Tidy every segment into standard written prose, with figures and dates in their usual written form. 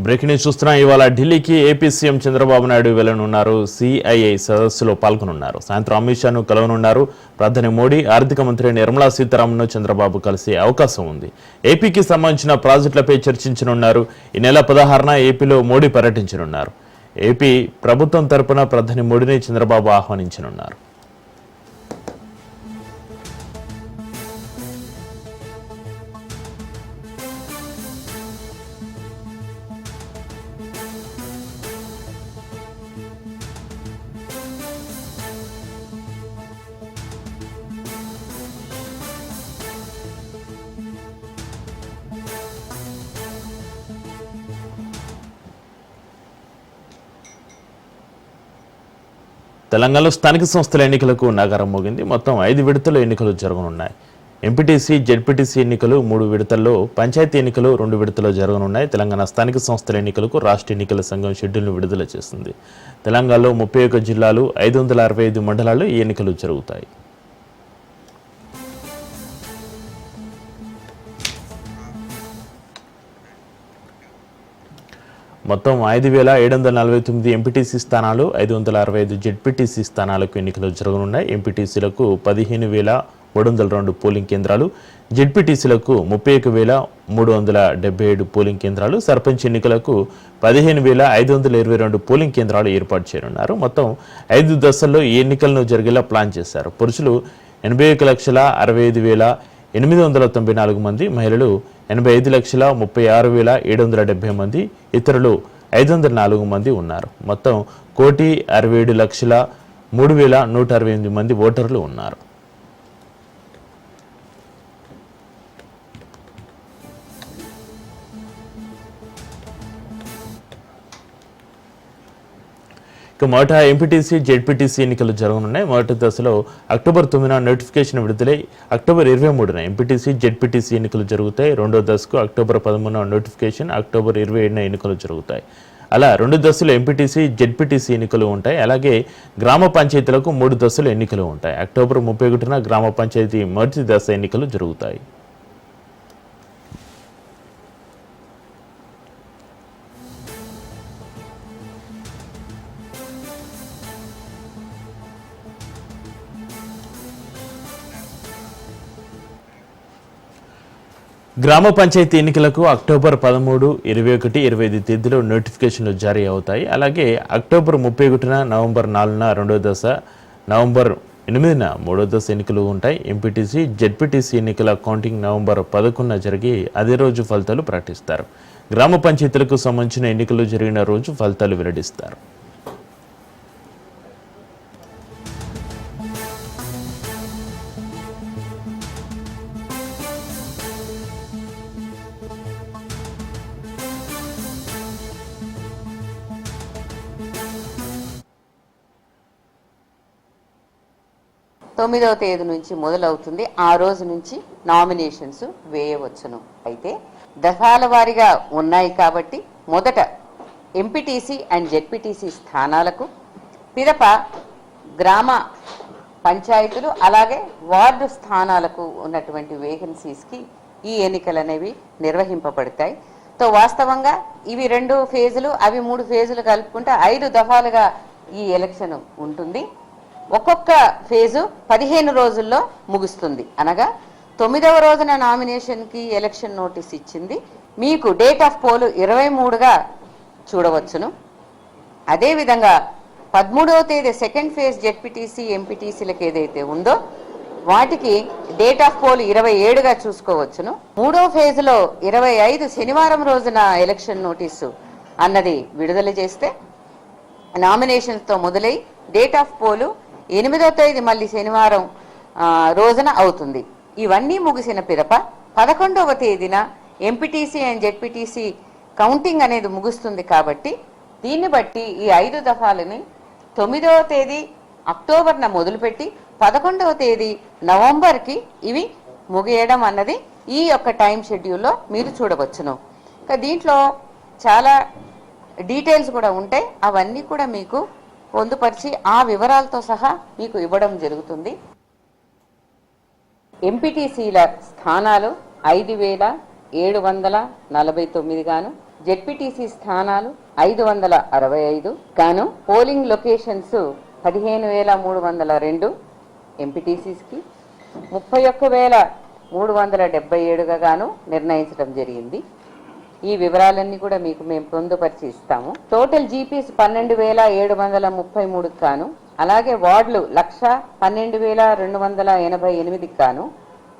Breaking news చూస్తున్నాం. ఇవాళ ఢిల్లీకి ఏపీ సీఎం చంద్రబాబు నాయుడు వెళ్లనున్నారు. సిఐఐ సదస్సులో పాల్గొనున్నారు. సాయంత్రం అమిత్ షాను కలవనున్నారు. ప్రధాని మోడీ, ఆర్థిక మంత్రి నిర్మలా సీతారామన్ను చంద్రబాబు కలిసే అవకాశం ఉంది. ఏపీకి సంబంధించిన ప్రాజెక్టులపై చర్చించనున్నారు. ఈ నెల 16న ఏపీలో మోడీ పర్యటించనున్నారు. ఏపీ ప్రభుత్వం తరపున ప్రధాని మోడీని చంద్రబాబు ఆహ్వానించనున్నారు. తెలంగాణలో స్థానిక సంస్థల ఎన్నికలకు నగారం మోగింది. మొత్తం 5 విడతల్లో ఎన్నికలు జరగనున్నాయి. ఎంపీటీసీ, జెడ్పీటీసీ ఎన్నికలు 3 విడతల్లో, పంచాయతీ ఎన్నికలు 2 విడతల్లో జరగనున్నాయి. తెలంగాణ స్థానిక సంస్థల ఎన్నికలకు రాష్ట్ర ఎన్నికల సంఘం షెడ్యూల్ను విడుదల చేసింది. తెలంగాణలో 31 జిల్లాలు, 565 మండలాల్లో ఈ ఎన్నికలు జరుగుతాయి. మొత్తం 5,749 ఎంపీటీసీ స్థానాలు, 565 జెడ్పీటీసీ స్థానాలకు ఎన్నికలు జరగనున్నాయి. ఎంపీటీసీలకు 15,302 పోలింగ్ కేంద్రాలు, జెడ్పీటీసీలకు 31,377 పోలింగ్ కేంద్రాలు, సర్పంచ్ ఎన్నికలకు 15,522 పోలింగ్ కేంద్రాలు ఏర్పాటు చేయనున్నారు. మొత్తం 5 దశల్లో ఈ ఎన్నికలను జరిగేలా ప్లాన్ చేశారు. పురుషులు 81,65,894 మంది, మహిళలు 85,36,770 మంది, ఇతరులు 504 మంది ఉన్నారు. మొత్తం 1,67,03,168 మంది ఓటర్లు ఉన్నారు. మొదట ఎంపీటీసీ, జెడ్పీటీసీ ఎన్నికలు జరగనున్నాయి. మొదటి దశలో అక్టోబర్ 9న నోటిఫికేషన్ విడుదలై అక్టోబర్ 23న ఎంపీటీసీ, జెడ్పీటీసీ ఎన్నికలు జరుగుతాయి. రెండో దశకు అక్టోబర్ 13న నోటిఫికేషన్, అక్టోబర్ 27న ఎన్నికలు జరుగుతాయి. అలా 2 దశలు ఎంపీటీసీ, జెడ్పీటీసీ ఎన్నికలు ఉంటాయి. అలాగే గ్రామ పంచాయతీలకు 3 దశలు ఎన్నికలు ఉంటాయి. అక్టోబర్ 31న గ్రామ పంచాయతీ మొదటి దశ ఎన్నికలు జరుగుతాయి. గ్రామ పంచాయతీ ఎన్నికలకు అక్టోబర్ 13, 21, 25 తేదీలో నోటిఫికేషన్లు జారీ అవుతాయి. అలాగే అక్టోబర్ 31న, నవంబర్ 4న రెండో దశ, నవంబర్ 8న మూడో దశ ఎన్నికలు ఉంటాయి. ఎంపీటీసీ, జెడ్పీటీసీ ఎన్నికల కౌంటింగ్ నవంబర్ 11న జరిగి అదే రోజు ఫలితాలు ప్రకటిస్తారు. గ్రామ పంచాయతీలకు సంబంధించిన ఎన్నికలు జరిగిన రోజు ఫలితాలు వెల్లడిస్తారు. తొమ్మిదవ తేదీ నుంచి మొదలవుతుంది. ఆ రోజు నుంచి నామినేషన్స్ వేయవచ్చును. అయితే దఫాల వారీగా ఉన్నాయి కాబట్టి మొదట ఎంపీటీసీ అండ్ జెడ్పీటీసీ స్థానాలకు, పిదప గ్రామ పంచాయతీలు అలాగే వార్డు స్థానాలకు ఉన్నటువంటి వేకెన్సీస్కి ఈ ఎన్నికలు అనేవి నిర్వహింపబడతాయి. వాస్తవంగా ఇవి 2 ఫేజులు, అవి 3 ఫేజులు కలుపుకుంటే 5 దఫాలుగా ఈ ఎలక్షన్ ఉంటుంది. ఒక్కొక్క ఫేజు 15 రోజుల్లో ముగుస్తుంది. అనగా 9వ రోజున నామినేషన్కి ఎలక్షన్ నోటీస్ ఇచ్చింది. మీకు డేట్ ఆఫ్ పోల్ 23గా చూడవచ్చును. అదేవిధంగా 13వ తేదీ సెకండ్ ఫేజ్ జెడ్పీటీసీ, ఎంపీటీసీలకు ఏదైతే ఉందో వాటికి డేట్ ఆఫ్ పోల్ 27గా చూసుకోవచ్చును. 3వ ఫేజ్లో 25 శనివారం రోజున ఎలక్షన్ నోటీసు అన్నది విడుదల చేస్తే నామినేషన్స్తో మొదలై డేట్ ఆఫ్ పోలు 8వ తేదీ మళ్ళీ శనివారం రోజున అవుతుంది. ఇవన్నీ ముగిసిన పిదప 11వ తేదీన ఎంపీటీసీ అండ్ జెడ్పీటీసీ కౌంటింగ్ అనేది ముగుస్తుంది. కాబట్టి దీన్ని బట్టి ఈ 5 దఫాలని 9వ తేదీ అక్టోబర్న మొదలుపెట్టి 11వ తేదీ నవంబర్కి ఇవి ముగియడం అన్నది ఈ యొక్క టైం షెడ్యూల్లో మీరు చూడవచ్చును. దీంట్లో చాలా డీటెయిల్స్ కూడా ఉంటాయి. అవన్నీ కూడా మీకు పొందుపరిచి ఆ వివరాలతో సహా మీకు ఇవ్వడం జరుగుతుంది. ఎంపీటీసీల స్థానాలు 5,749 గాను, జెడ్పీటీసీ స్థానాలు 565 గాను పోలింగ్ లొకేషన్స్ 15,302 ఎంపీటీసీస్కి 31,377గా గాను నిర్ణయించడం జరిగింది. ఈ వివరాలన్నీ కూడా మీకు మేము పొందుపరిచి ఇస్తాము. టోటల్ జీపీస్ 12,733 గాను, అలాగే వార్డులు 1,12,288 గాను,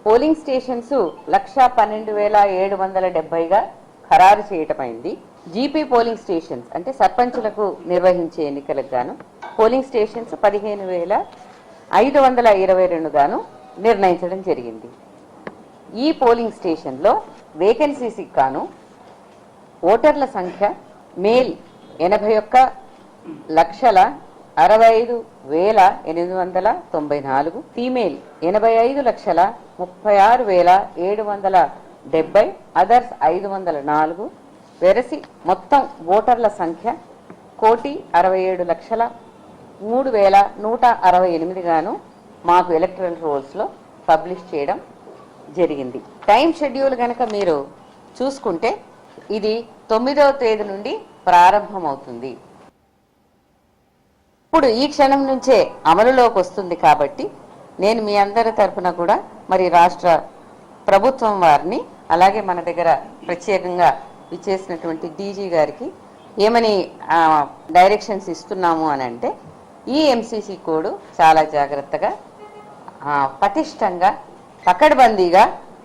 పోలింగ్ స్టేషన్స్ 1,12,770గా ఖరారు చేయటమైంది. జీపీ పోలింగ్ స్టేషన్స్ అంటే సర్పంచులకు నిర్వహించే ఎన్నికలకు గాను పోలింగ్ స్టేషన్స్ 15,522 గాను నిర్ణయించడం జరిగింది. ఈ పోలింగ్ స్టేషన్లో వేకెన్సీస్కి గాను ఓటర్ల సంఖ్య మేల్ 81,65,894, ఫీమేల్ 85,36,770, అదర్స్ 504. వెరసి మొత్తం ఓటర్ల సంఖ్య 1,67,03,168 గాను మాకు ఎలక్టరల్ రోల్స్లో పబ్లిష్ చేయడం జరిగింది. టైం షెడ్యూల్ కనుక మీరు చూసుకుంటే ఇది 9వ తేదీ నుండి ప్రారంభమవుతుంది. ఇప్పుడు ఈ క్షణం నుంచే అమలులోకి వస్తుంది కాబట్టి నేను మీ అందరి తరఫున కూడా మరి రాష్ట్ర ప్రభుత్వం వారిని, అలాగే మన దగ్గర ప్రత్యేకంగా ఇచ్చేసినటువంటి డీజీ గారికి ఏమని డైరెక్షన్స్ ఇస్తున్నాము అని అంటే, ఈ ఎంసీసీ కోడ్ చాలా జాగ్రత్తగా పటిష్టంగా పకడ్బందీగా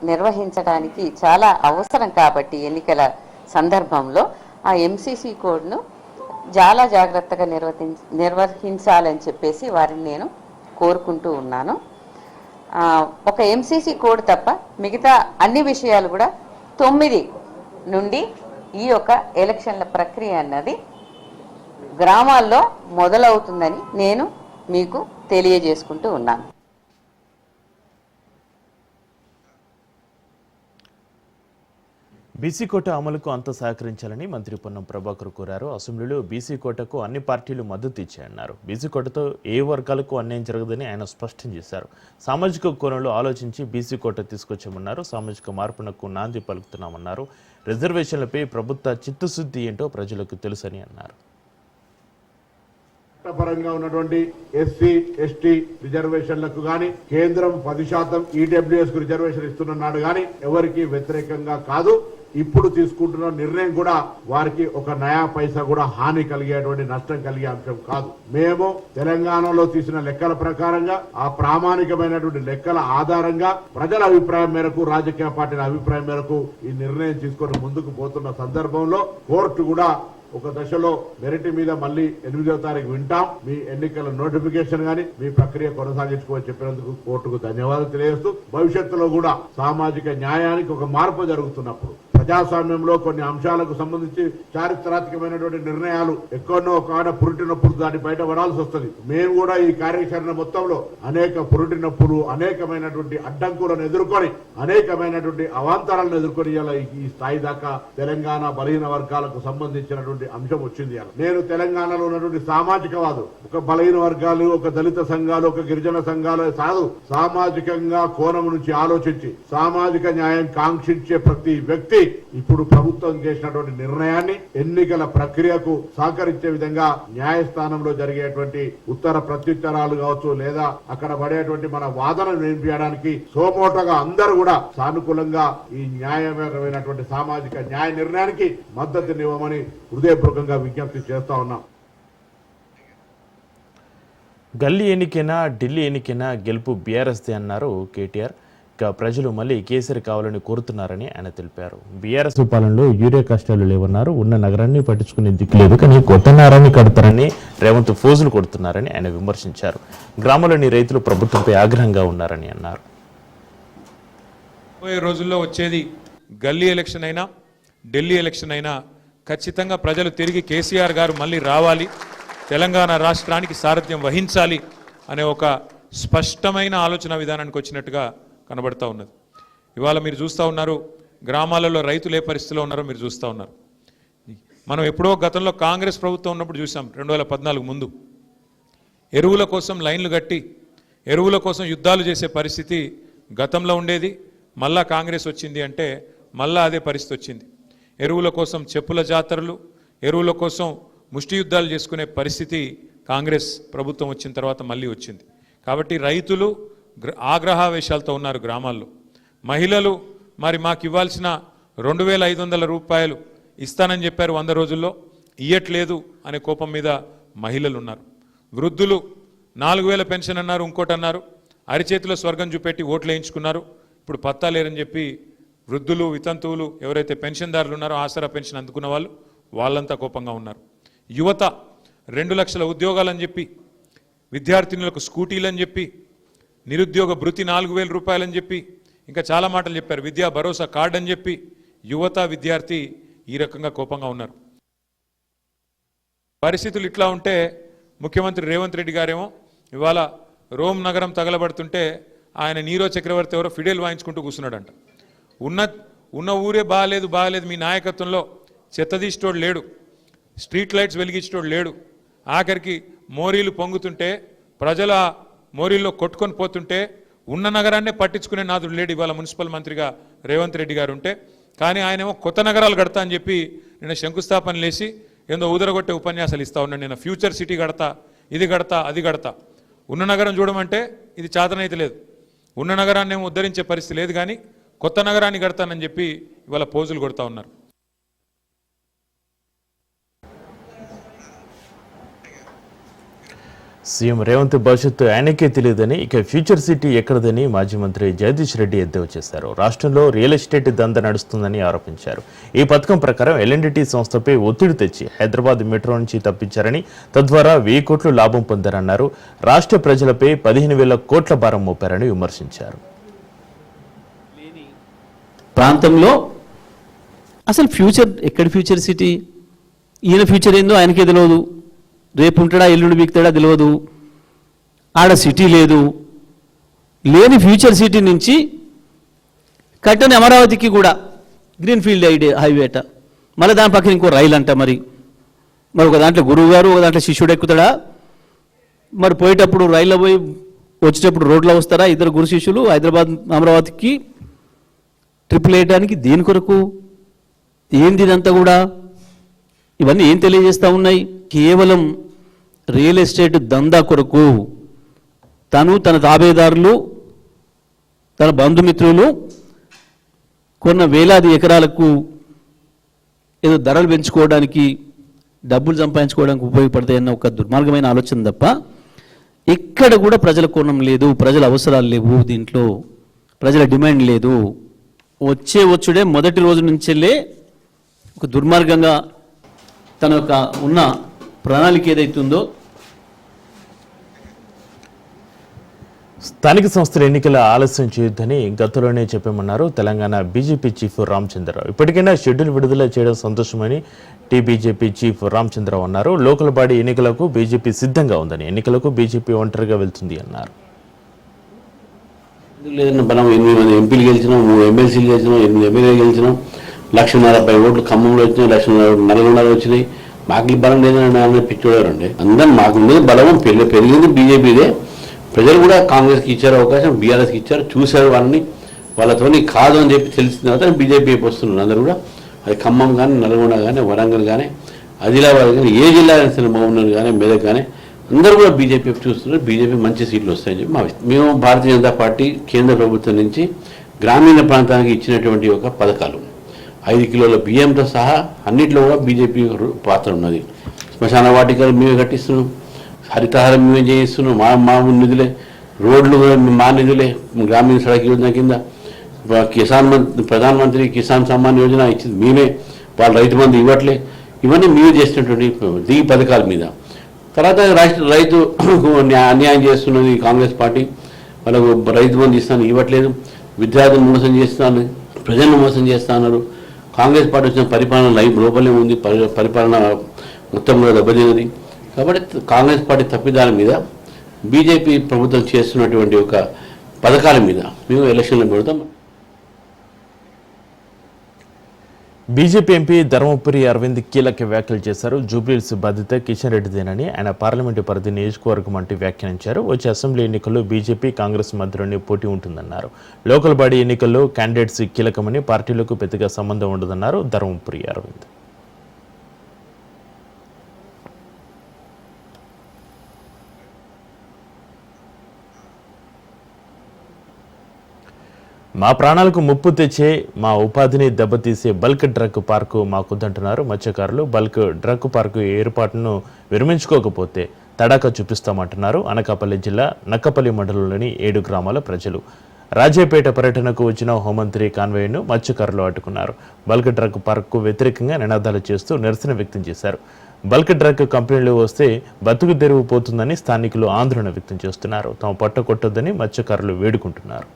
నిర్వహించడానికి చాలా అవసరం కాబట్టి ఎన్నికల సందర్భంలో ఆ ఎంసీసీ కోడ్ను చాలా జాగ్రత్తగా నిర్వహించాలని చెప్పేసి వారిని నేను కోరుకుంటూ ఉన్నాను. ఒక ఎంసీసీ కోడ్ తప్ప మిగతా అన్ని విషయాలు కూడా 9 నుండి ఈ యొక్క ఎలక్షన్ల ప్రక్రియ అన్నది గ్రామాల్లో మొదలవుతుందని నేను మీకు తెలియజేసుకుంటూ ఉన్నాను. బీసీ కోట అమలుకు అంతా సహకరించాలని మంత్రి పొన్నం ప్రభాకర్ కోరారు. అసెంబ్లీలో బీసీ కోటకు అన్ని పార్టీలు మద్దతు ఇచ్చాయన్నారు. బీసీ కోటతో ఏ వర్గాలకు అన్యాయం జరగదని ఆయన స్పష్టం చేశారు. సామాజిక కోణంలో ఆలోచించి బీసీ కోట తీసుకొచ్చామన్నారు. సామాజిక మార్పునకు నాంది పలుకుతున్నామన్నారు. రిజర్వేషన్లపై ప్రభుత్వ చిత్తశుద్ధి ఏంటో ప్రజలకు తెలుసని అన్నారు. పరంగా ఉన్నటువంటి ఎస్సీ ఎస్టీ రిజర్వేషన్లకు గాని కేంద్రం 10% ఈడబ్ల్యూఎస్ కు రిజర్వేషన్ ఇస్తున్నాడు గాని ఎవరికి వ్యతిరేకంగా కాదు. ఇప్పుడు తీసుకుంటున్న నిర్ణయం కూడా వారికి ఒక నయా పైసా కూడా హాని కలిగేటువంటి నష్టం కలిగే అంశం కాదు. మేము తెలంగాణలో తీసిన లెక్కల ప్రకారంగా ఆ ప్రామాణికమైనటువంటి లెక్కల ఆధారంగా ప్రజల అభిప్రాయం మేరకు, రాజకీయ పార్టీల అభిప్రాయం మేరకు ఈ నిర్ణయం తీసుకొని ముందుకు పోతున్న సందర్భంలో కోర్టు కూడా ఒక దశలో మెరిట్ మీద మళ్ళీ 8వ తారీఖు వింటాం. మీ ఎన్నికల నోటిఫికేషన్ గాని మీ ప్రక్రియ కొనసాగించుకోవని చెప్పినందుకు కోర్టుకు ధన్యవాదాలు తెలియజేస్తూ, భవిష్యత్తులో కూడా సామాజిక న్యాయానికి ఒక మార్పు జరుగుతున్నప్పుడు ప్రజాస్వామ్యంలో కొన్ని అంశాలకు సంబంధించి చారిత్రాత్మకమైనటువంటి నిర్ణయాలు ఎక్కడో ఒక ఆడ పురిటినప్పుడు దాన్ని బయట పడాల్సి వస్తుంది. మేము కూడా ఈ కార్యాచరణ మొత్తంలో అనేక పురిటినప్పుడు అనేకమైనటువంటి అడ్డంకులను ఎదుర్కొని అనేకమైనటువంటి అవాంతరాలను ఎదుర్కొని ఈ స్థాయి దాకా తెలంగాణ బలహీన వర్గాలకు సంబంధించినటువంటి అంశం వచ్చింది. నేను తెలంగాణలో ఉన్నటువంటి సామాజికవాదు, ఒక బలహీన వర్గాలు, ఒక దళిత సంఘాలు, ఒక గిరిజన సంఘాలు కాదు, సామాజికంగా కోణం నుంచి ఆలోచించి సామాజిక న్యాయం కాంక్షించే ప్రతి వ్యక్తి ఇప్పుడు ప్రభుత్వం చేసినటువంటి నిర్ణయాన్ని ఎన్నికల ప్రక్రియకు సహకరించే విధంగా న్యాయస్థానంలో జరిగేటువంటి ఉత్తర ప్రత్యుత్తరాలు కావచ్చు, లేదా అక్కడ పడేటువంటి మన వాదనను వినిపించడానికి సోమోటగా అందరూ కూడా సానుకూలంగా ఈ న్యాయమైనటువంటి సామాజిక న్యాయ నిర్ణయానికి మద్దతునివ్వమని హృదయపూర్వకంగా విజ్ఞప్తి చేస్తా ఉన్నాం. గల్లీ ఎన్నికైనా ఢిల్లీ ఎన్నికైనా గెలుపు బీఆర్ఎస్దే అన్నారు కేటీఆర్. ఇక ప్రజలు మళ్ళీ కేసీఆర్ కావాలని కోరుతున్నారని ఆయన తెలిపారు. బీఆర్ఎస్ పాలనలో యూరియా కష్టాలు లేవన్నారు. ఉన్న నగరాన్ని పట్టించుకునే దిక్కు లేదు, కానీ కొత్త నగరాన్ని కడతారని రేవంత్ ఫోజులు కొడుతున్నారని ఆయన విమర్శించారు. గ్రామాల్లోని రైతులు ప్రభుత్వంపై ఆగ్రహంగా ఉన్నారని అన్నారు. రోజుల్లో వచ్చేది గల్లీ ఎలక్షన్ అయినా ఢిల్లీ ఎలక్షన్ అయినా ఖచ్చితంగా ప్రజలు తిరిగి కేసీఆర్ గారు మళ్ళీ రావాలి, తెలంగాణ రాష్ట్రానికి సారథ్యం వహించాలి అనే ఒక స్పష్టమైన ఆలోచన విధానానికి వచ్చినట్టుగా కనబడతా ఉన్నది. ఇవాళ మీరు చూస్తూ ఉన్నారు గ్రామాలలో రైతులు ఏ పరిస్థితిలో ఉన్నారో మీరు చూస్తూ ఉన్నారు. మనం ఎప్పుడో గతంలో కాంగ్రెస్ ప్రభుత్వం ఉన్నప్పుడు చూసాం, 2014 ముందు ఎరువుల కోసం లైన్లు కట్టి ఎరువుల కోసం యుద్ధాలు చేసే పరిస్థితి గతంలో ఉండేది. మళ్ళా కాంగ్రెస్ వచ్చింది అంటే మళ్ళా అదే పరిస్థితి వచ్చింది. ఎరువుల కోసం చెప్పుల జాతరలు, ఎరువుల కోసం ముష్టి యుద్ధాలు చేసుకునే పరిస్థితి కాంగ్రెస్ ప్రభుత్వం వచ్చిన తర్వాత మళ్ళీ వచ్చింది. కాబట్టి రైతులు ఆగ్రహావేశాలతో ఉన్నారు గ్రామాల్లో. మహిళలు మరి మాకు ఇవ్వాల్సిన 2,500 రూపాయలు ఇస్తానని చెప్పారు 100 రోజుల్లో, ఇయ్యట్లేదు అనే కోపం మీద మహిళలు ఉన్నారు. వృద్ధులు 4,000 పెన్షన్ అన్నారు, ఇంకోటి అన్నారు, అరిచేతిలో స్వర్గం చూపెట్టి ఓట్లు వేయించుకున్నారు. ఇప్పుడు పత్తా లేరని చెప్పి వృద్ధులు, వితంతువులు ఎవరైతే పెన్షన్దారులు ఉన్నారో, ఆసరా పెన్షన్ అందుకున్న వాళ్ళు, వాళ్ళంతా కోపంగా ఉన్నారు. యువత 2 లక్షల ఉద్యోగాలని చెప్పి, విద్యార్థినులకు స్కూటీలని చెప్పి, నిరుద్యోగ భృతి 4,000 రూపాయలని చెప్పి, ఇంకా చాలా మాటలు చెప్పారు, విద్యా భరోసా కార్డు అని చెప్పి యువత, విద్యార్థి ఈ రకంగా కోపంగా ఉన్నారు. పరిస్థితులు ఇట్లా ఉంటే ముఖ్యమంత్రి రేవంత్ రెడ్డి గారేమో ఇవాళ రోమ్ నగరం తగలబడుతుంటే ఆయన నీరో చక్రవర్తి ఎవరో ఫిడేల్ వాయించుకుంటూ కూర్చున్నాడంట. ఉన్న ఊరే బాగాలేదు, మీ నాయకత్వంలో చెత్తదీసేటోడు లేడు, స్ట్రీట్ లైట్స్ వెలిగించేటోడు లేడు, ఆఖరికి మోరీలు పొంగుతుంటే ప్రజల మోరీల్లో కొట్టుకొని పోతుంటే ఉన్న నగరాన్నే పట్టించుకునే నాదుడు లేడు ఇవాళ మున్సిపల్ మంత్రిగా రేవంత్ రెడ్డి గారు ఉంటే. కానీ ఆయనేమో కొత్త నగరాలు కడతా అని చెప్పి నిన్న శంకుస్థాపన లేచి ఏందో ఊదరగొట్టే ఉపన్యాసాలు ఇస్తా ఉన్నాడు. నేను ఫ్యూచర్ సిటీ కడతా, ఇది కడతా, అది కడతా. ఉన్న నగరం చూడమంటే ఇది చాతనైతే లేదు, ఉన్న నగరాన్ని ఏమో ఉద్ధరించే పరిస్థితి లేదు, కానీ కొత్త నగరాన్ని కడతానని చెప్పి ఇవాళ పోజులు కొడతా ఉన్నారు. సీఎం రేవంత్ భవిష్యత్తు ఆయనకే తెలియదని, ఇక ఫ్యూచర్ సిటీ ఎక్కడదని మాజీ మంత్రి జగదీష్ రెడ్డి ఎద్దేవా చేశారు. రాష్ట్రంలో రియల్ ఎస్టేట్ దందా నడుస్తుందని ఆరోపించారు. ఈ పథకం ప్రకారం ఎల్ఎన్డిటి సంస్థపై ఒత్తిడి తెచ్చి హైదరాబాద్ మెట్రో నుంచి తప్పించారని, తద్వారా 1000 కోట్లు లాభం పొందారన్నారు. రాష్ట్ర ప్రజలపై 15,000 కోట్ల భారం మోపారని విమర్శించారు. ప్రాంతంలో అసలు ఫ్యూచర్ ఎక్కడ, ఫ్యూచర్ సిటీ, ఈయన ఫ్యూచర్ ఏందో ఆయనకే తెలియదు, రేపు ఉంటాడా ఎల్లుండి బీక్తాడా తెలియదు, ఆడ సిటీ లేదు. లేని ఫ్యూచర్ సిటీ నుంచి కట్టని అమరావతికి కూడా గ్రీన్ఫీల్డ్ హైవే అట, మళ్ళీ దాని పక్కన ఇంకో రైలు అంట. మరి ఒక దాంట్లో గురువు గారు, ఒక దాంట్లో శిష్యుడు ఎక్కుతాడా? మరి పోయేటప్పుడు రైల్లో పోయి వచ్చేటప్పుడు రోడ్లో వస్తారా ఇద్దరు గురు శిష్యులు హైదరాబాద్ అమరావతికి ట్రిపుల్ వేయడానికి? దేని కొరకు? ఏంది ఇదంతా కూడా? ఇవన్నీ ఏం తెలియజేస్తూ ఉన్నాయి? కేవలం రియల్ ఎస్టేట్ దందా కొరకు తను, తన తాబేదారులు, తన బంధుమిత్రులు కొన్న వేలాది ఎకరాలకు ఏదో ధరలు పెంచుకోవడానికి, డబ్బులు సంపాదించుకోవడానికి ఉపయోగపడతాయన్న ఒక దుర్మార్గమైన ఆలోచన తప్ప ఎక్కడ కూడా ప్రజల కోణం లేదు, ప్రజల అవసరాలు లేవు, దీంట్లో ప్రజల డిమాండ్ లేదు. వచ్చుడే మొదటి రోజు నుంచెల్లే ఒక దుర్మార్గంగా తన యొక్క ఉన్న ప్రణాళిక ఏదైతుందో. స్థానిక సంస్థల ఎన్నికల ఆలస్యం చేయొద్దని గతంలోనే చెప్పామన్నారు తెలంగాణ బీజేపీ చీఫ్ రామచంద్రరావు. ఇప్పటికైనా షెడ్యూల్ విడుదల చేయడం సంతోషమని బీజేపీ చీఫ్ రామచంద్రరావు అన్నారు. లోకల్ బాడీ ఎన్నికలకు బీజేపీ సిద్ధంగా ఉందని, ఎన్నికలకు బీజేపీ ఒంటరిగా వెళ్తుంది అన్నారు. లేదన్న మనం 8 మంది ఎంపీలు గెలిచినాం, 3 ఎమ్మెల్సీలు గెలిచినాం, 8 ఎమ్మెల్యేలు గెలిచినాం, 1,50,000 ఓట్లు ఖమ్మంలో వచ్చినాయి, 1,50,000 నల్గొండలో వచ్చినాయి. మాకు బలం లేదని పిచ్చోడారండి. అందరూ మాకుండేది బలం పెరిగింది బీజేపీదే. ప్రజలు కూడా కాంగ్రెస్కి ఇచ్చారు అవకాశం, బీఆర్ఎస్కి ఇచ్చారు, చూశారు వాళ్ళని, వాళ్ళతోని కాదు అని చెప్పి తెలిసిన తర్వాత బీజేపీ వస్తున్నారు అందరూ కూడా. అది ఖమ్మం కానీ, నల్గొండ కానీ, వరంగల్ కానీ, ఆదిలాబాద్ కానీ, ఏ జిల్లా మహబూబ్నగర్ కానీ, మెదక్ కానీ అందరూ కూడా బీజేపీ చూస్తున్నారు. బీజేపీ మంచి సీట్లు వస్తాయని చెప్పి మేము భారతీయ జనతా పార్టీ కేంద్ర ప్రభుత్వం నుంచి గ్రామీణ ప్రాంతానికి ఇచ్చినటువంటి ఒక పథకాలు 5 కిలోల బియ్యంతో సహా అన్నింటిలో కూడా బీజేపీ పాత్ర ఉన్నది. శ్మశాన వాటికలు మేమే కట్టిస్తున్నాం, హరితహారం మేమే చేయిస్తున్నాం, మా నిధులే, రోడ్లు కూడా మా నిధులే, గ్రామీణ సడక్ యోజన కింద ప్రధానమంత్రి కిసాన్ సమ్మాన్ యోజన ఇచ్చింది మేమే, వాళ్ళు రైతు బంధు ఇవ్వట్లే. ఇవన్నీ మేము చేసినటువంటి ఈ పథకాల మీద. తర్వాత రైతు అన్యాయం చేస్తున్నది కాంగ్రెస్ పార్టీ, వాళ్ళకు రైతు బంధు ఇస్తాను ఇవ్వట్లేదు, విద్యార్థులను మోసం చేస్తాను, ప్రజలను మోసం చేస్తున్నారు. కాంగ్రెస్ పార్టీ వచ్చిన పరిపాలన లోపలే ఉంది, పరిపాలన మొత్తం కూడా దెబ్బతిన్నది. కాబట్టి కాంగ్రెస్ పార్టీ తప్పిదాల మీద బీజేపీ ప్రభుత్వం చేస్తున్నటువంటి ఒక పథకాల మీద మేము ఎలక్షన్లు పెడతాం. బీజేపీ ఎంపీ ధర్మపురి అరవింద్ కీలక వ్యాఖ్యలు చేశారు. జూబ్లీహిల్స్ బాధ్యత కిషన్ రెడ్డిదేనని ఆయన పార్లమెంటు పరిధి నియోజకవర్గం అంటూ వ్యాఖ్యానించారు. వచ్చే అసెంబ్లీ ఎన్నికల్లో బీజేపీ కాంగ్రెస్ మధ్యలోనే పోటీ ఉంటుందన్నారు. లోకల్ బాడీ ఎన్నికల్లో క్యాండిడేట్స్ కీలకమని పార్టీలకు పెద్దగా సంబంధం ఉండదన్నారు ధర్మపురి అరవింద్. మా ప్రాణాలకు ముప్పు తెచ్చే మా ఉపాధిని దెబ్బతీసే బల్క్ డ్రగ్ పార్కు మాకొద్దంటున్నారు మత్స్యకారులు. బల్క్ డ్రగ్ పార్కు ఏర్పాటును విరమించుకోకపోతే తడాకా చూపిస్తామంటున్నారు అనకాపల్లి జిల్లా నక్కపల్లి మండలంలోని 7 గ్రామాల ప్రజలు. రాజేపేట పర్యటనకు వచ్చిన హోంమంత్రి కాన్వాయ్ను మత్స్యకారులు అడ్డుకున్నారు. బల్క్ డ్రగ్ పార్కు వ్యతిరేకంగా నినాదాలు చేస్తూ నిరసన వ్యక్తం చేశారు. బల్క్ డ్రగ్ కంపెనీలు వస్తే బతుకు తెరువు పోతుందని స్థానికులు ఆందోళన వ్యక్తం చేస్తున్నారు. తమ పట్ట కొట్టొద్దని మత్స్యకారులు వేడుకుంటున్నారు.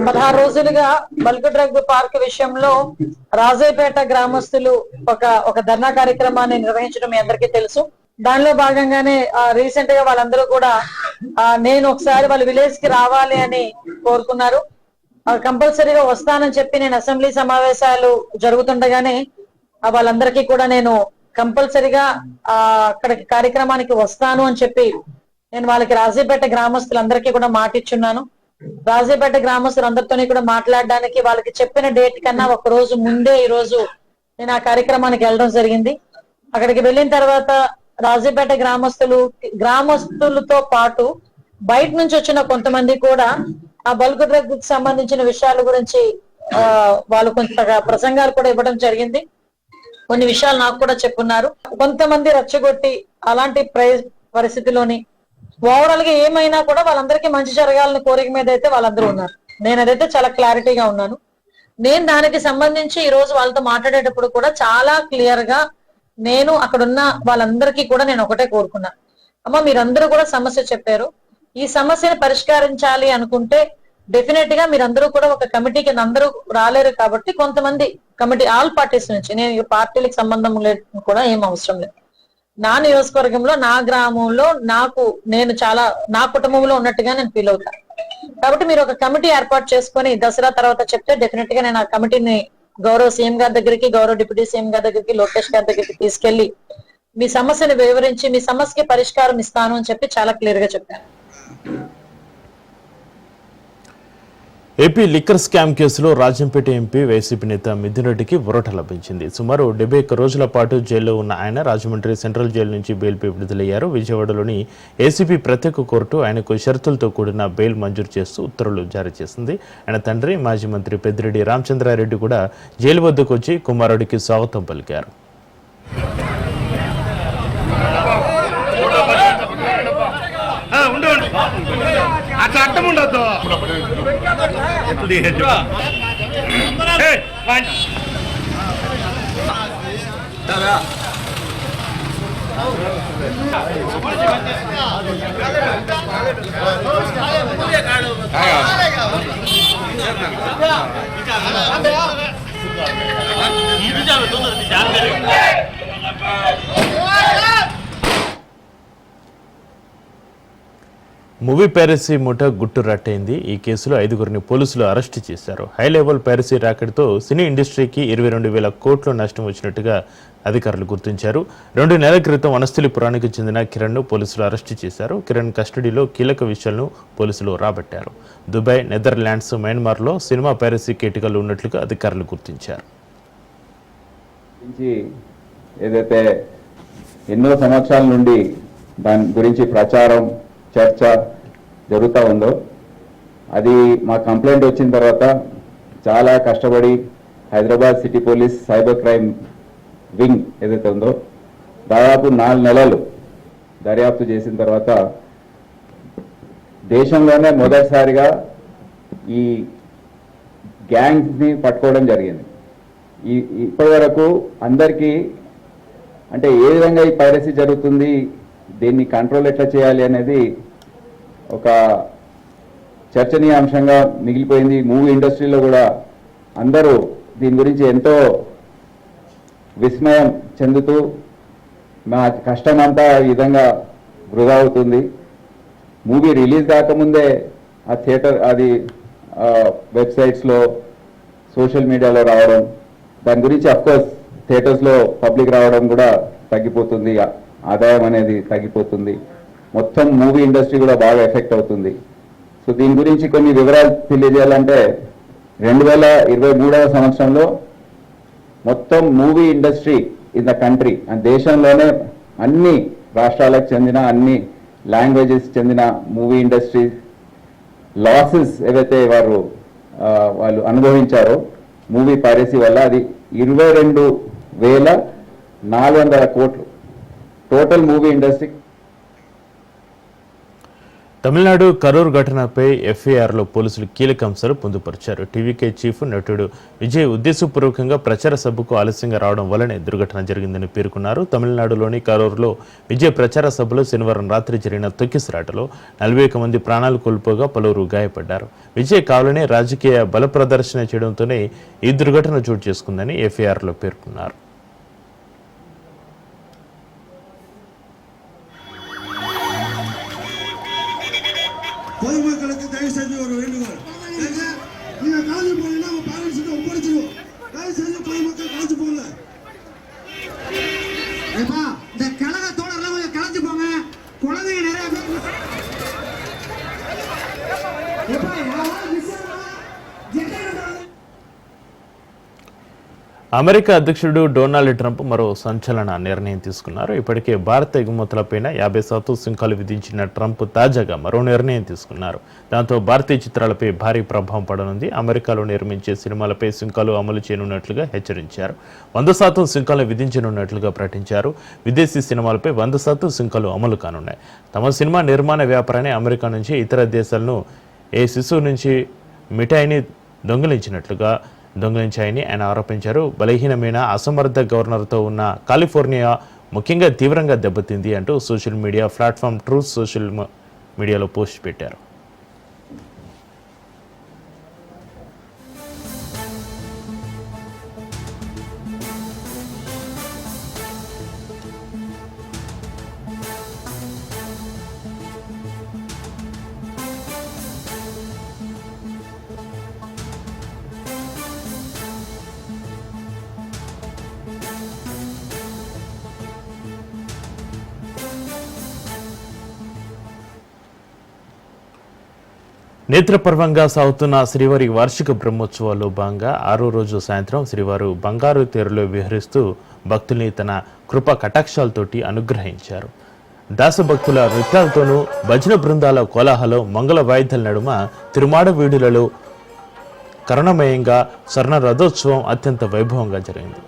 పదహారు రోజులుగా బల్క్ డ్రగ్ పార్క్ విషయంలో రాజేపేట గ్రామస్తులు ఒక ధర్నా కార్యక్రమాన్ని నిర్వహించడం మీ అందరికీ తెలుసు. దానిలో భాగంగానే రీసెంట్ గా వాళ్ళందరూ కూడా నేను ఒకసారి వాళ్ళ విలేజ్ కి రావాలి అని కోరుకున్నారు. కంపల్సరీగా వస్తానని చెప్పి నేను అసెంబ్లీ సమావేశాలు జరుగుతుండగానే వాళ్ళందరికీ కూడా నేను కంపల్సరీగా అక్కడికి కార్యక్రమానికి వస్తాను అని చెప్పి నేను వాళ్ళకి రాజేపేట గ్రామస్తులందరికీ కూడా మాటిచ్చున్నాను. రాజేపేట గ్రామస్తులందరితో కూడా మాట్లాడడానికి వాళ్ళకి చెప్పిన డేట్ కన్నా ఒక రోజు ముందే ఈ రోజు నేను ఆ కార్యక్రమానికి వెళ్ళడం జరిగింది. అక్కడికి వెళ్ళిన తర్వాత రాజేపేట గ్రామస్తులతో పాటు బయట నుంచి వచ్చిన కొంతమంది కూడా ఆ బల్క్ డ్రగ్ కి సంబంధించిన విషయాల గురించి వాళ్ళు కొంత ప్రసంగాలు కూడా ఇవ్వడం జరిగింది. కొన్ని విషయాలు నాకు కూడా చెప్పున్నారు. కొంతమంది రెచ్చగొట్టి అలాంటి పరిస్థితిలోని ఓవరాల్ గా ఏమైనా కూడా వాళ్ళందరికీ మంచి జరగాలని కోరిక మీద అయితే వాళ్ళందరూ ఉన్నారు. నేను అదైతే చాలా క్లారిటీగా ఉన్నాను. నేను దానికి సంబంధించి ఈ రోజు వాళ్ళతో మాట్లాడేటప్పుడు కూడా చాలా క్లియర్ గా నేను అక్కడున్న వాళ్ళందరికీ కూడా నేను ఒకటే కోరుకున్నా, అమ్మ మీరందరూ కూడా సమస్య చెప్పారు, ఈ సమస్యను పరిష్కరించాలి అనుకుంటే డెఫినెట్ గా మీరందరూ కూడా ఒక కమిటీకి అందరూ రాలేరు కాబట్టి కొంతమంది కమిటీ ఆల్ పార్టీస్ నుంచి, నేను పార్టీలకు సంబంధం లేదు కూడా ఏం అవసరం లేదు, నా నియోజకవర్గంలో నా గ్రామంలో నేను చాలా నా కుటుంబంలో ఉన్నట్టుగా నేను ఫీల్ అవుతాను. కాబట్టి మీరు ఒక కమిటీ ఏర్పాటు చేసుకొని దసరా తర్వాత చెప్తే డెఫినెట్ గా నేను ఆ కమిటీని గౌరవ సీఎం గారి దగ్గరికి, గౌరవ డిప్యూటీ సీఎం గారి దగ్గరికి, లోకేష్ గారి దగ్గరికి తీసుకెళ్లి మీ సమస్యను వివరించి మీ సమస్యకి పరిష్కారం ఇస్తాను అని చెప్పి చాలా క్లియర్ గా చెప్పాను. ఏపీ లిక్కర్ స్కామ్ కేసులో రాజంపేట ఎంపీ వైసీపీ నేత మిథున్ రెడ్డికి ఊరట లభించింది. సుమారు 71 రోజుల పాటు జైల్లో ఉన్న ఆయన రాజమండ్రి సెంట్రల్ జైలు నుంచి బెయిల్పై విడుదలయ్యారు. విజయవాడలోని ఏసీబీ ప్రత్యేక కోర్టు ఆయనకు షరతులతో కూడిన బెయిల్ మంజూరు చేస్తూ ఉత్తర్వులు జారీ చేసింది. ఆయన తండ్రి మాజీ మంత్రి పెద్దిరెడ్డి రామచంద్రారెడ్డి కూడా జైలు వద్దకు వచ్చి కుమారుడికి స్వాగతం పలికారు. అట్లా అర్థం ఉండదు. మూవీ పైరసీ ముఠ గుట్టు రట్టయింది. ఈ కేసులో 5గురిని పోలీసులు అరెస్టు చేశారు. హై లెవెల్ పైరసీ ర్యాకెట్తో సినీ ఇండస్ట్రీకి 22,000 కోట్ల నష్టం వచ్చినట్టుగా అధికారులు గుర్తించారు. 2 నెలల క్రితం వనస్థలిపురానికి చెందిన కిరణ్ను పోలీసులు అరెస్టు చేశారు. కిరణ్ కస్టడీలో కీలక విషయాలను పోలీసులు రాబట్టారు. దుబాయ్, నెదర్లాండ్స్, మయన్మార్లో సినిమా పైరసీ కేటికలు ఉన్నట్లుగా అధికారులు గుర్తించారు. ఏదైతే ఎన్నో సంవత్సరాల నుండి దాని గురించి ప్రచారం చర్చ జరుగుతూ ఉందో, అది మా కంప్లైంట్ వచ్చిన తర్వాత చాలా కష్టపడి Hyderabad city police cyber crime wing ఏదైతే ఉందో దాదాపు 4 నెలలు దర్యాప్తు చేసిన తర్వాత దేశంలోనే మొదటిసారిగా ఈ గ్యాంగ్స్ని పట్టుకోవడం జరిగింది. ఇప్పటి వరకు అందరికీ అంటే ఏ విధంగా ఈ పైరసీ జరుగుతుంది, దీన్ని కంట్రోల్ ఎట్లా చేయాలి అనేది ఒక చర్చనీయాంశంగా మిగిలిపోయింది. మూవీ ఇండస్ట్రీలో కూడా అందరూ దీని గురించి ఎంతో విస్మయం చెందుతూ మా కష్టం అంతా ఈ విధంగా వృధా అవుతుంది. మూవీ రిలీజ్ కాకముందే ఆ థియేటర్ అది వెబ్సైట్స్లో సోషల్ మీడియాలో రావడం, దాని గురించి అఫ్కోర్స్ థియేటర్స్లో పబ్లిక్ రావడం కూడా తగ్గిపోతుంది, ఆదాయం అనేది తగ్గిపోతుంది, మొత్తం మూవీ ఇండస్ట్రీ కూడా బాగా ఎఫెక్ట్ అవుతుంది. సో దీని గురించి కొన్ని వివరాలు తెలియజేయాలంటే 2023వ సంవత్సరంలో మొత్తం movie industry in the country దేశంలోనే అన్ని రాష్ట్రాలకు చెందిన అన్ని లాంగ్వేజెస్ చెందిన మూవీ ఇండస్ట్రీ లాసెస్ ఏవైతే వాళ్ళు అనుభవించారో మూవీ పైరసీ వల్ల అది 22,400 కోట్లు total movie industry. Tamil Nadu Karur ఘటనపై ఎఫ్ఐఆర్లో పోలీసులు కీలక అంశాలు పొందుపరిచారు. టీవీకే చీఫ్ నటుడు విజయ్ ఉద్దేశపూర్వకంగా ప్రచార సభకు ఆలస్యంగా రావడం వల్లనే దుర్ఘటన జరిగిందని పేర్కొన్నారు. తమిళనాడులోని కరూర్లో విజయ్ ప్రచార సభలో శనివారం రాత్రి జరిగిన తొక్కిసలాటలో 41 మంది ప్రాణాలు కోల్పోగా పలువురు గాయపడ్డారు. విజయ్ కావాలనే రాజకీయ బల ప్రదర్శన చేయడంతోనే ఈ దుర్ఘటన చోటు చేసుకుందని ఎఫ్ఐఆర్లో పేర్కొన్నారు. பொதுமக்களுக்கு தயவு செஞ்சு ஒரு வேண்டுகோள், நீங்க கலந்து போனீங்கன்னா உங்க பேரண்ட்ஸ் ஒப்படைச்சிருவோம். தயவு செஞ்சு பொதுமக்கள் கலந்து போங்க. இந்த கழகத்தோட கொஞ்சம் கலந்து போங்க. குழந்தைங்க நிறைய பேர் అమెరికా అధ్యక్షుడు డొనాల్డ్ ట్రంప్ మరో సంచలన నిర్ణయం తీసుకున్నారు. ఇప్పటికే భారత ఎగుమతులపైన 50% సుంకాలు విధించిన ట్రంప్ తాజాగా మరో నిర్ణయం తీసుకున్నారు. దాంతో భారతీయ చిత్రాలపై భారీ ప్రభావం పడనుంది. అమెరికాలో నిర్మించే సినిమాలపై సుంకాలు అమలు చేయనున్నట్లుగా హెచ్చరించారు. 100% సుంకాలు విధించనున్నట్లుగా ప్రకటించారు. విదేశీ సినిమాలపై 100% సుంకాలు అమలు కానున్నాయి. తమ సినిమా నిర్మాణ వ్యాపారాన్ని అమెరికా నుంచి ఇతర దేశాలను ఏ శిశువు నుంచి మిఠాయిని దొంగిలించాయని ఆయన ఆరోపించారు. బలహీనమైన అసమర్థ గవర్నర్తో ఉన్న కాలిఫోర్నియా ముఖ్యంగా తీవ్రంగా దెబ్బతింది అంటూ social media platform truth social మీడియాలో పోస్ట్ పెట్టారు. నేత్రపర్వంగా సాగుతున్న శ్రీవారి వార్షిక బ్రహ్మోత్సవాల్లో భాగంగా 6వ రోజు సాయంత్రం శ్రీవారు బంగారు తేరులో విహరిస్తూ భక్తుల్ని తన కృప కటాక్షాలతోటి అనుగ్రహించారు. దాసభక్తుల నృత్యాలతోనూ భజన బృందాల కోలాహలం మంగళ వాయిద్యాల నడుమ తిరుమాడ వీడులలో కరుణమయంగా స్వర్ణ రథోత్సవం అత్యంత వైభవంగా జరిగింది.